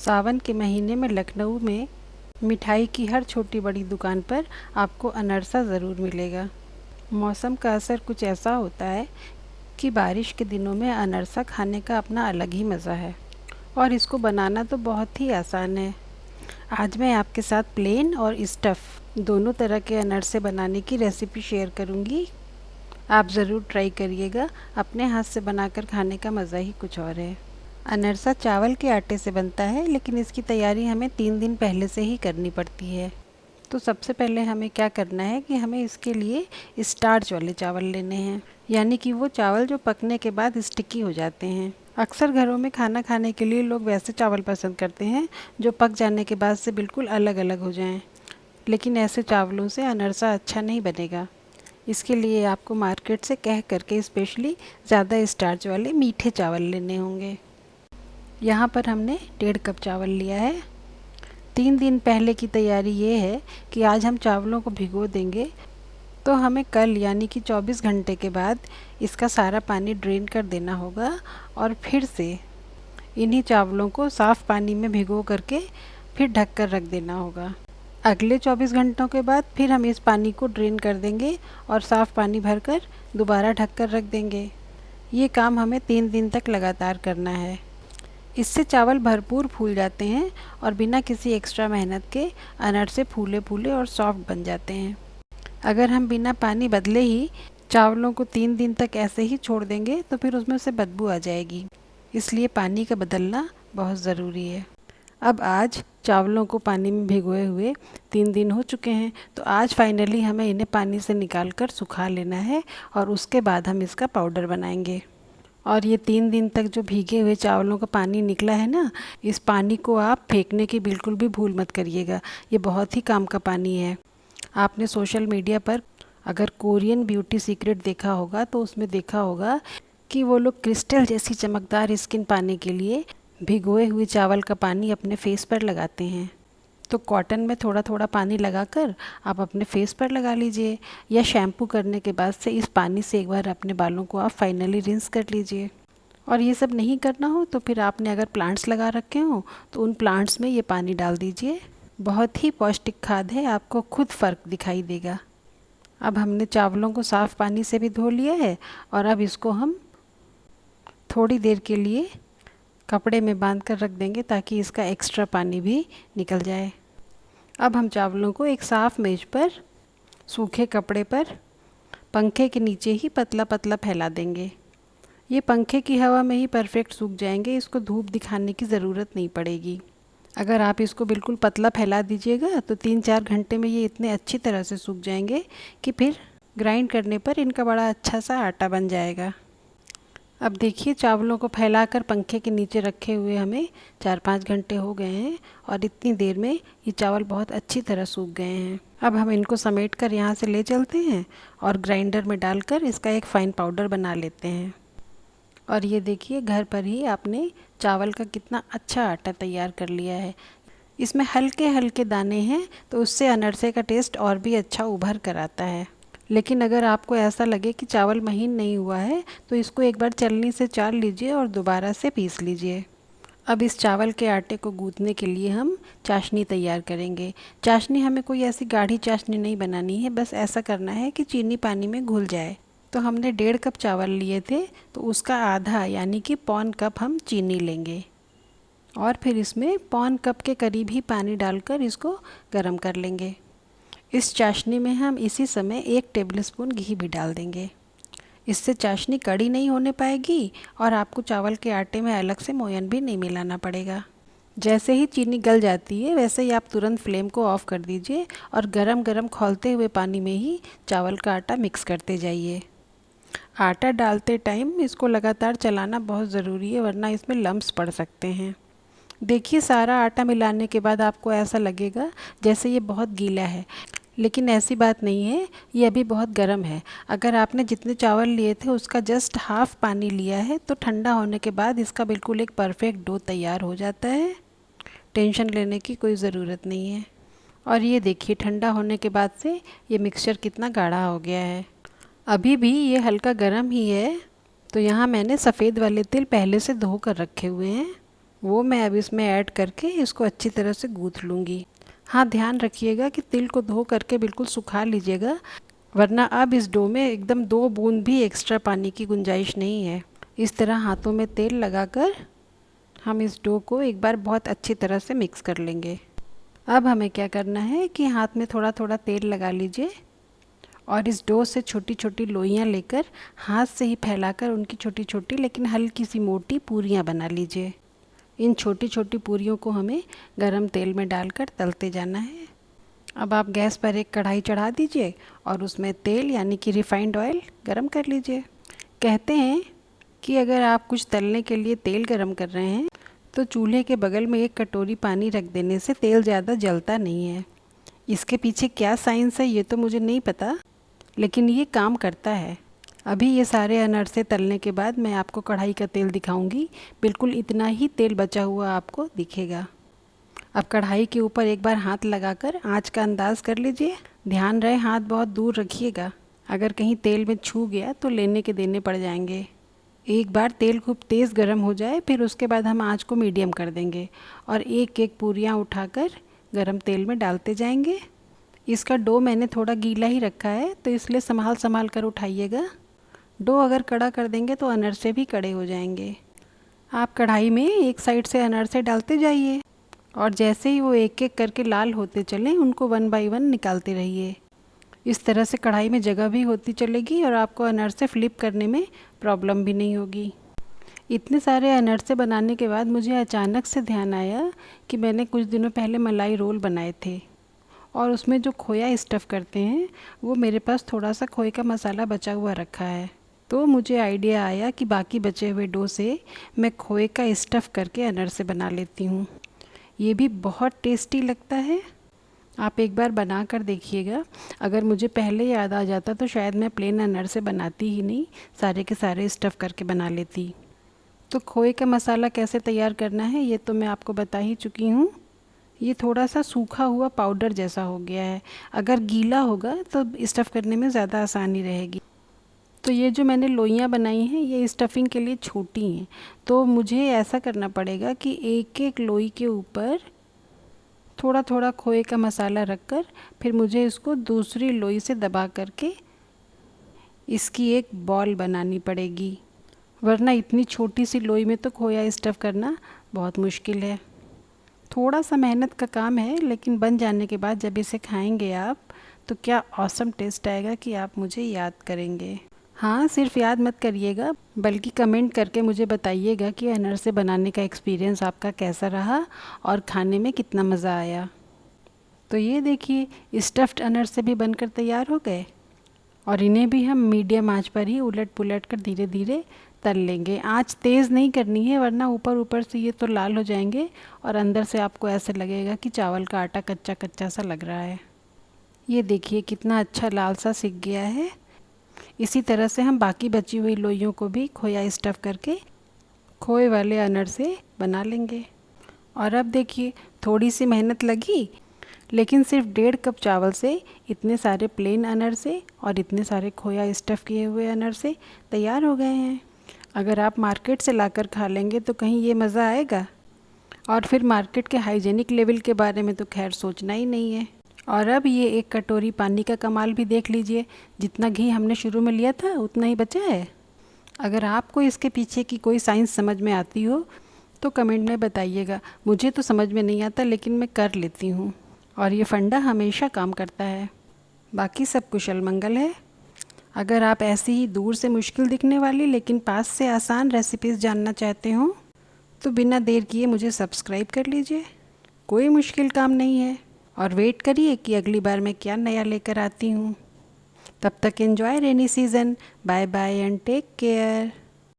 सावन के महीने में लखनऊ में मिठाई की हर छोटी बड़ी दुकान पर आपको अनरसा ज़रूर मिलेगा। मौसम का असर कुछ ऐसा होता है कि बारिश के दिनों में अनरसा खाने का अपना अलग ही मज़ा है और इसको बनाना तो बहुत ही आसान है। आज मैं आपके साथ प्लेन और स्टफ़ दोनों तरह के अनरसे बनाने की रेसिपी शेयर करूंगी। आप ज़रूर ट्राई करिएगा, अपने हाथ से बनाकर खाने का मज़ा ही कुछ और है। अनरसा चावल के आटे से बनता है, लेकिन इसकी तैयारी हमें 3 दिन पहले से ही करनी पड़ती है। तो सबसे पहले हमें क्या करना है कि हमें इसके लिए स्टार्च वाले चावल लेने हैं, यानी कि वो चावल जो पकने के बाद स्टिकी हो जाते हैं। अक्सर घरों में खाना खाने के लिए लोग वैसे चावल पसंद करते हैं जो पक जाने के बाद से बिल्कुल अलग अलग हो जाएं, लेकिन ऐसे चावलों से अनरसा अच्छा नहीं बनेगा। इसके लिए आपको मार्केट से कह करके स्पेशली ज़्यादा स्टार्च वाले मीठे चावल लेने होंगे। यहाँ पर हमने 1.5 कप चावल लिया है। 3 दिन पहले की तैयारी ये है कि आज हम चावलों को भिगो देंगे, तो हमें कल यानी कि 24 घंटे के बाद इसका सारा पानी ड्रेन कर देना होगा और फिर से इन्हीं चावलों को साफ़ पानी में भिगो करके फिर ढक कर रख देना होगा। अगले 24 घंटों के बाद फिर हम इस पानी को ड्रेन कर देंगे और साफ़ पानी भरकर दोबारा ढक कर रख देंगे। ये काम हमें 3 दिन तक लगातार करना है। इससे चावल भरपूर फूल जाते हैं और बिना किसी एक्स्ट्रा मेहनत के अनरसे फूले फूले और सॉफ्ट बन जाते हैं। अगर हम बिना पानी बदले ही चावलों को 3 दिन तक ऐसे ही छोड़ देंगे तो फिर उसमें से बदबू आ जाएगी, इसलिए पानी का बदलना बहुत ज़रूरी है। अब आज चावलों को पानी में भिगोए हुए 3 दिन हो चुके हैं, तो आज फाइनली हमें इन्हें पानी से निकाल कर सुखा लेना है और उसके बाद हम इसका पाउडर बनाएंगे। और ये 3 दिन तक जो भीगे हुए चावलों का पानी निकला है ना, इस पानी को आप फेंकने की बिल्कुल भी भूल मत करिएगा। ये बहुत ही काम का पानी है। आपने सोशल मीडिया पर अगर कोरियन ब्यूटी सीक्रेट देखा होगा तो उसमें देखा होगा कि वो लोग क्रिस्टल जैसी चमकदार स्किन पाने के लिए भिगोए हुए चावल का पानी अपने फेस पर लगाते हैं। तो कॉटन में थोड़ा थोड़ा पानी लगाकर आप अपने फेस पर लगा लीजिए, या शैम्पू करने के बाद से इस पानी से एक बार अपने बालों को आप फाइनली रिंस कर लीजिए। और ये सब नहीं करना हो तो फिर आपने अगर प्लांट्स लगा रखे हो तो उन प्लांट्स में ये पानी डाल दीजिए। बहुत ही पौष्टिक खाद है, आपको खुद फ़र्क दिखाई देगा। अब हमने चावलों को साफ़ पानी से भी धो लिया है और अब इसको हम थोड़ी देर के लिए कपड़े में बांध कर रख देंगे ताकि इसका एक्स्ट्रा पानी भी निकल जाए। अब हम चावलों को एक साफ़ मेज पर सूखे कपड़े पर पंखे के नीचे ही पतला पतला फैला देंगे। ये पंखे की हवा में ही परफेक्ट सूख जाएंगे, इसको धूप दिखाने की ज़रूरत नहीं पड़ेगी। अगर आप इसको बिल्कुल पतला फैला दीजिएगा तो 3-4 घंटे में ये इतने अच्छी तरह से सूख जाएंगे कि फिर ग्राइंड करने पर इनका बड़ा अच्छा सा आटा बन जाएगा। अब देखिए, चावलों को फैलाकर पंखे के नीचे रखे हुए हमें 4-5 घंटे हो गए हैं और इतनी देर में ये चावल बहुत अच्छी तरह सूख गए हैं। अब हम इनको समेट कर यहाँ से ले चलते हैं और ग्राइंडर में डालकर इसका एक फ़ाइन पाउडर बना लेते हैं। और ये देखिए, घर पर ही आपने चावल का कितना अच्छा आटा तैयार कर लिया है। इसमें हल्के हल्के दाने हैं तो उससे अनरसे का टेस्ट और भी अच्छा उभर कर आता है। लेकिन अगर आपको ऐसा लगे कि चावल महीन नहीं हुआ है तो इसको एक बार छलनी से चाल लीजिए और दोबारा से पीस लीजिए। अब इस चावल के आटे को गूँथने के लिए हम चाशनी तैयार करेंगे। चाशनी हमें कोई ऐसी गाढ़ी चाशनी नहीं बनानी है, बस ऐसा करना है कि चीनी पानी में घुल जाए। तो हमने 1.5 कप चावल लिए थे तो उसका आधा यानी कि 1/4 कप हम चीनी लेंगे और फिर इसमें 1/4 कप के करीब ही पानी डालकर इसको गर्म कर लेंगे। इस चाशनी में हम इसी समय 1 टेबलस्पून घी भी डाल देंगे। इससे चाशनी कड़ी नहीं होने पाएगी और आपको चावल के आटे में अलग से मोयन भी नहीं मिलाना पड़ेगा। जैसे ही चीनी गल जाती है वैसे ही आप तुरंत फ्लेम को ऑफ़ कर दीजिए और गरम गरम खौलते हुए पानी में ही चावल का आटा मिक्स करते जाइए। आटा डालते टाइम इसको लगातार चलाना बहुत ज़रूरी है, वरना इसमें लम्प्स पड़ सकते हैं। देखिए, सारा आटा मिलाने के बाद आपको ऐसा लगेगा जैसे ये बहुत गीला है, लेकिन ऐसी बात नहीं है, ये अभी बहुत गर्म है। अगर आपने जितने चावल लिए थे उसका जस्ट हाफ़ पानी लिया है तो ठंडा होने के बाद इसका बिल्कुल एक परफेक्ट डो तैयार हो जाता है। टेंशन लेने की कोई ज़रूरत नहीं है। और ये देखिए, ठंडा होने के बाद से ये मिक्सचर कितना गाढ़ा हो गया है। अभी भी ये हल्का गर्म ही है, तो यहाँ मैंने सफ़ेद वाले तिल पहले से धो कर रखे हुए हैं। वो मैं अब इसमें ऐड करके इसको अच्छी तरह से गूँथ लूँगी। हाँ, ध्यान रखिएगा कि तिल को धो करके बिल्कुल सुखा लीजिएगा, वरना अब इस डो में एकदम 2 बूंद भी एक्स्ट्रा पानी की गुंजाइश नहीं है। इस तरह हाथों में तेल लगाकर हम इस डो को एक बार बहुत अच्छी तरह से मिक्स कर लेंगे। अब हमें क्या करना है कि हाथ में थोड़ा थोड़ा तेल लगा लीजिए और इस डो से छोटी छोटी लोइयाँ लेकर हाथ से ही फैलाकर उनकी छोटी छोटी लेकिन हल्की सी मोटी पूरियाँ बना लीजिए। इन छोटी छोटी पूरियों को हमें गरम तेल में डालकर तलते जाना है। अब आप गैस पर एक कढ़ाई चढ़ा दीजिए और उसमें तेल यानी कि रिफाइंड ऑयल गरम कर लीजिए। कहते हैं कि अगर आप कुछ तलने के लिए तेल गरम कर रहे हैं तो चूल्हे के बगल में एक कटोरी पानी रख देने से तेल ज़्यादा जलता नहीं है। इसके पीछे क्या साइंस है ये तो मुझे नहीं पता, लेकिन ये काम करता है। अभी ये सारे अनरसे तलने के बाद मैं आपको कढ़ाई का तेल दिखाऊंगी। बिल्कुल इतना ही तेल बचा हुआ आपको दिखेगा। अब कढ़ाई के ऊपर एक बार हाथ लगाकर आंच का अंदाज़ कर लीजिए। ध्यान रहे हाथ बहुत दूर रखिएगा, अगर कहीं तेल में छू गया तो लेने के देने पड़ जाएंगे। एक बार तेल खूब तेज़ गर्म हो जाए फिर उसके बाद हम आंच को मीडियम कर देंगे और एक एक पूरियाँ उठाकर गरम तेल में डालते जाएंगे। इसका डो मैंने थोड़ा गीला ही रखा है तो इसलिए संभाल संभाल कर उठाइएगा। डो अगर कड़ा कर देंगे तो अनरसे भी कड़े हो जाएंगे। आप कढ़ाई में एक साइड से अनरसे डालते जाइए और जैसे ही वो एक एक करके लाल होते चलें उनको 1 बाय 1 निकालते रहिए। इस तरह से कढ़ाई में जगह भी होती चलेगी और आपको अनरसे फ्लिप करने में प्रॉब्लम भी नहीं होगी। इतने सारे अनरसे बनाने के बाद मुझे अचानक से ध्यान आया कि मैंने कुछ दिनों पहले मलाई रोल बनाए थे और उसमें जो खोया स्टफ़ करते हैं वो मेरे पास थोड़ा सा खोए का मसाला बचा हुआ रखा है। तो मुझे आइडिया आया कि बाकी बचे हुए डो से मैं खोए का स्टफ़ करके अनरसे बना लेती हूँ। ये भी बहुत टेस्टी लगता है। आप एक बार बना कर देखिएगा। अगर मुझे पहले याद आ जाता तो शायद मैं प्लेन अनरसे बनाती ही नहीं, सारे के सारे स्टफ़ करके बना लेती। तो खोए का मसाला कैसे तैयार करना है ये तो मैं आपको बता ही चुकी हूँ। ये थोड़ा सा सूखा हुआ पाउडर जैसा हो गया है। अगर गीला होगा तो स्टफ़ करने में ज़्यादा आसानी रहेगी। तो ये जो मैंने लोइयाँ बनाई हैं ये स्टफिंग के लिए छोटी हैं, तो मुझे ऐसा करना पड़ेगा कि एक एक लोई के ऊपर थोड़ा थोड़ा खोए का मसाला रखकर फिर मुझे इसको दूसरी लोई से दबा करके इसकी एक बॉल बनानी पड़ेगी, वरना इतनी छोटी सी लोई में तो खोया स्टफ़ करना बहुत मुश्किल है। थोड़ा सा मेहनत का काम है, लेकिन बन जाने के बाद जब इसे खाएंगे आप तो क्या ऑसम टेस्ट आएगा कि आप मुझे याद करेंगे। हाँ, सिर्फ याद मत करिएगा बल्कि कमेंट करके मुझे बताइएगा कि अनरसे बनाने का एक्सपीरियंस आपका कैसा रहा और खाने में कितना मज़ा आया। तो ये देखिए स्टफ़्ड अनरसे भी बनकर तैयार हो गए और इन्हें भी हम मीडियम आंच पर ही उलट पुलट कर धीरे धीरे तल लेंगे। आंच तेज़ नहीं करनी है वरना ऊपर ऊपर से ये तो लाल हो जाएंगे और अंदर से आपको ऐसे लगेगा कि चावल का आटा कच्चा कच्चा सा लग रहा है। ये देखिए कितना अच्छा लाल सा सिक गया है। इसी तरह से हम बाकी बची हुई लोइयों को भी खोया स्टफ़ करके खोए वाले अनरसे बना लेंगे। और अब देखिए थोड़ी सी मेहनत लगी, लेकिन सिर्फ 1.5 कप चावल से इतने सारे प्लेन अनरसे और इतने सारे खोया स्टफ़ किए हुए अनरसे तैयार हो गए हैं। अगर आप मार्केट से लाकर खा लेंगे तो कहीं ये मज़ा आएगा। और फिर मार्केट के हाइजेनिक लेवल के बारे में तो खैर सोचना ही नहीं है। और अब ये एक कटोरी पानी का कमाल भी देख लीजिए, जितना घी हमने शुरू में लिया था उतना ही बचा है। अगर आपको इसके पीछे की कोई साइंस समझ में आती हो तो कमेंट में बताइएगा। मुझे तो समझ में नहीं आता, लेकिन मैं कर लेती हूँ और ये फंडा हमेशा काम करता है। बाकी सब कुशल मंगल है। अगर आप ऐसी ही दूर से मुश्किल दिखने वाली लेकिन पास से आसान रेसिपीज़ जानना चाहते हो तो बिना देर किए मुझे सब्सक्राइब कर लीजिए। कोई मुश्किल काम नहीं है और वेट करिए कि अगली बार मैं क्या नया लेकर आती हूँ। तब तक enjoy rainy season. Bye bye and take care.